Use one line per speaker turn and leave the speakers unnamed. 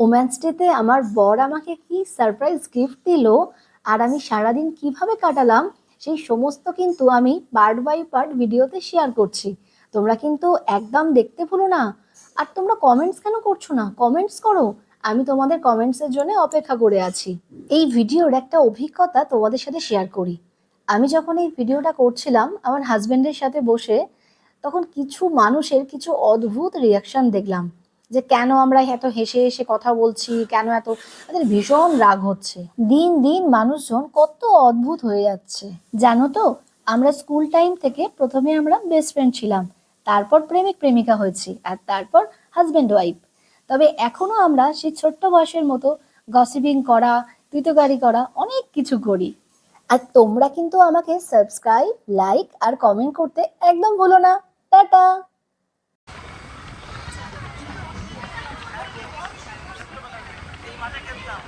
Woman's ডেতে আমার বর আমাকে কি সারপ্রাইজ গিফট দিল আর আমি সারাদিন কিভাবে কাটালাম সেই সমস্ত কিন্তু আমি পার্ট বাই পার্ট ভিডিওতে শেয়ার করছি। তোমরা কিন্তু একদম দেখতে ভুলো না। আর তোমরা কমেন্টস কেন করছো না? কমেন্টস করো। আমি তোমাদের কমেন্টসের জন্য অপেক্ষা করে আছি। এই ভিডিওর একটা অভিজ্ঞতা তোমাদের সাথে শেয়ার করি। আমি যখন এই ভিডিওটা করছিলাম আমার হাজবেন্ডের সাথে বসে, তখন কিছু মানুষের কিছু অদ্ভুত রিয়াকশন দেখলাম যে কেন আমরা এত হেসে হেসে কথা বলছি, কেন এত তাদের ভীষণ রাগ হচ্ছে। দিন দিন মানুষজন কত অদ্ভুত হয়ে যাচ্ছে জানো তো। আমরা স্কুল টাইম থেকে প্রথমে আমরা বেস্ট ফ্রেন্ড ছিলাম, তারপর প্রেমিক প্রেমিকা হয়েছি, আর তারপর হাজব্যান্ড ওয়াইফ। তবে এখনো আমরা সেই ছোট্ট বয়সের মতো গসিপিং করা, তুইতগারি করা অনেক কিছু করি। আর তোমরা কিন্তু আমাকে সাবস্ক্রাইব, লাইক আর কমেন্ট করতে একদম ভুলো না। টাটা।
এই মাঠে খেলতাম।